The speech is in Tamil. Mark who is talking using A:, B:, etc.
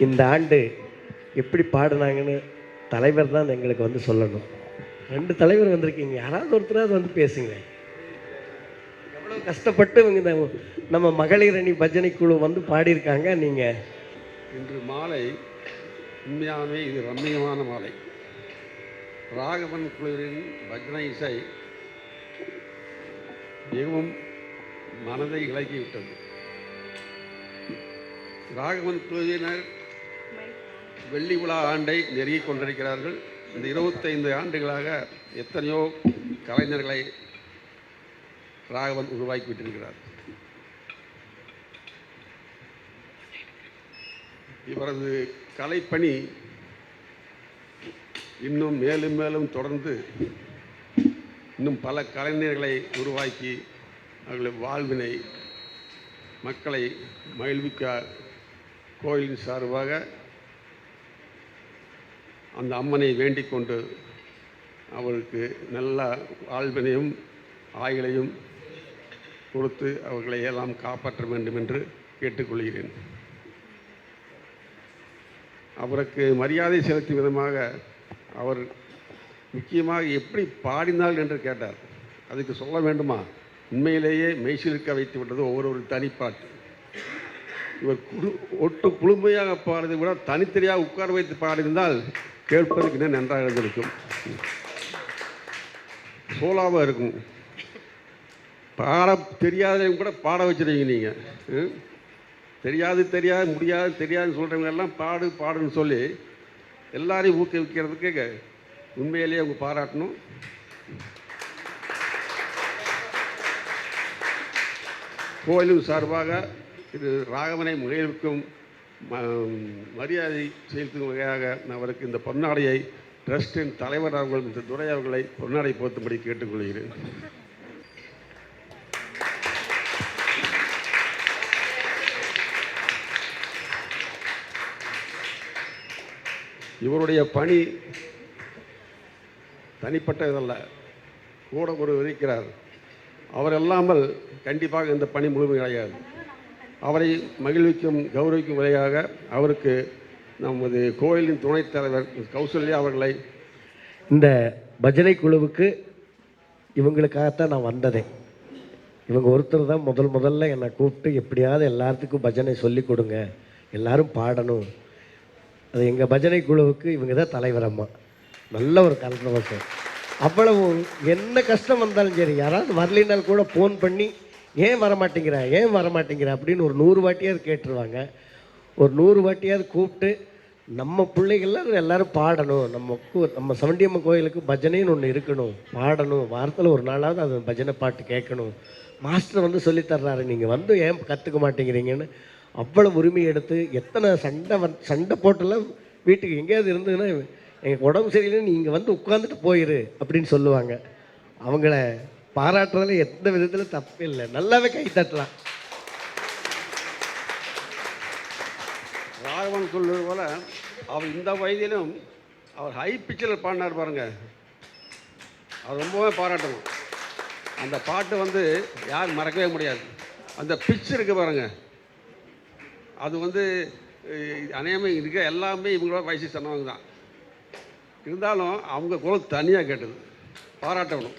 A: இந்த ஆண்டு எப்படி பாடினாங்கன்னு தலைவர் தான் எங்களுக்கு வந்து சொல்லணும். 2 தலைவர் வந்திருக்கீங்க, யாராவது ஒருத்தராவது வந்து பேசுங்க. எவ்வளோ கஷ்டப்பட்டு இவங்க நம்ம மகளிர் அணி பஜனை குழு வந்து பாடியிருக்காங்க. நீங்கள்
B: இன்று மாலை உண்மையாகவே இது ரம்மியமான மாலை. ராகவன் குழுவின் பஜனை இசை மிகவும் மனதை இலக்கிவிட்டது. ராகவன் குழுவினர் வெள்ளி விழா ஆண்டை நெருங்கிக் கொண்டிருக்கிறார்கள். இந்த 25 ஆண்டுகளாக எத்தனையோ கலைஞர்களை ராகவன் உருவாக்கிவிட்டிருக்கிறார். இவரது கலைப்பணி இன்னும் மேலும் மேலும் தொடர்ந்து இன்னும் பல கலைஞர்களை உருவாக்கி அவர்களின் வாழ்வினை மக்களை மகிழ்விக்க கோயிலின் சார்பாக அந்த அம்மனை வேண்டிக் கொண்டு அவர்களுக்கு நல்ல வாழ்வினையும் ஆயுளையும் கொடுத்து அவர்களை எல்லாம் காப்பாற்ற வேண்டும் என்று கேட்டுக்கொள்கிறேன். அவருக்கு மரியாதை செலுத்தும் விதமாக அவர் முக்கியமாக எப்படி பாடினாள் என்று கேட்டார். அதுக்கு சொல்ல வேண்டுமா? உண்மையிலேயே மெய்சிலிருக்க வைத்து விட்டது ஒவ்வொரு தனிப்பாட்டு. இவர் ஒட்டு குழுமையாக பாடுறதை விட தனித்தனியாக உட்கார வைத்து பாடியிருந்தால் கேட்பதற்கு இன்னும் நன்றாக இருந்திருக்கும், சோலாவாக இருக்கும். பாட தெரியாதவங்க கூட பாட வச்சுருவீங்க நீங்கள். தெரியாது முடியாதுன்னு சொல்கிறவங்க எல்லாம் பாடுன்னு சொல்லி எல்லாரையும் ஊக்குவிக்கிறதுக்கு உண்மையிலேயே அவங்க பாராட்டணும். கோயிலும் சார்பாக இது ராகவனை மகிழ்விக்கும் மரியாதை செலுத்தும் வகையாக அவருக்கு இந்த பொன்னாடையை ட்ரஸ்டின் தலைவர் அவர்கள் இந்த துரை அவர்களை பொன்னாடை போத்தும்படி கேட்டுக்கொள்கிறேன். இவருடைய பணி தனிப்பட்ட இதல்ல, கூட ஒரு இருக்கிறார். அவர் இல்லாமல் கண்டிப்பாக இந்த பணி முழுமையடையாது. அவரை மகிழ்விக்கும் கௌரவிக்கும் வகையாக அவருக்கு நமது கோயிலின் துணைத் தலைவர் கௌசல்யா அவர்களை,
A: இந்த பஜனை குழுவுக்கு இவங்களுக்காகத்தான் நான் வந்ததே. இவங்க ஒருத்தர் தான் முதல்ல என்னை கூப்பிட்டு எப்படியாவது எல்லாத்துக்கும் பஜனை சொல்லி கொடுங்க, எல்லாரும் பாடணும். அது எங்கள் பஜனை குழுவுக்கு இவங்க தான் தலைவர் அம்மா. நல்ல ஒரு கலந்தவசம். அவ்வளவு என்ன கஷ்டம் வந்தாலும் சரி, யாராவது வரலினால் கூட ஃபோன் பண்ணி ஏன் வரமாட்டேங்கிற அப்படின்னு ஒரு 100 வாட்டியாவது கேட்டுருவாங்க. ஒரு 100 வாட்டியாவது கூப்பிட்டு நம்ம பிள்ளைகள்லாம் எல்லோரும் பாடணும், நம்ம சவண்டியம்மன் கோயிலுக்கு பஜனைன்னு ஒன்று இருக்கணும், பாடணும், வாரத்தில் ஒரு நாளாவது அது பஜனை பாட்டு கேட்கணும், மாஸ்டர் வந்து சொல்லித்தர்றாரு, நீங்கள் வந்து ஏன் கற்றுக்க மாட்டேங்கிறீங்கன்னு அவ்வளவு உரிமை எடுத்து எத்தனை சண்டை போட்டெல்லாம் வீட்டுக்கு எங்கேயாவது இருந்ததுன்னா எங்கள் உடம்பு சரியில்லைன்னு நீங்கள் வந்து உட்காந்துட்டு போயிரு அப்படின்னு சொல்லுவாங்க. அவங்கள பாராட்டுறதுல எந்த விதத்தில் தப்பு இல்லை, நல்லாவே கை தட்டலாம்.
B: ராகவன் சொல்வது போல அவர் இந்த வயதிலும் அவர் ஹை பிச்சில் பாடினார் பாருங்க, அது ரொம்பவே பாராட்டணும். அந்த பாட்டு வந்து யாரும் மறக்கவே முடியாது. அந்த பிச் இருக்குது பாருங்க, அது வந்து அநேகமாக இருக்க எல்லாமே இவங்களோட வயசு சொன்னவங்க தான். இருந்தாலும் அவங்க குரல் தனியாக கேட்டது, பாராட்டணும்.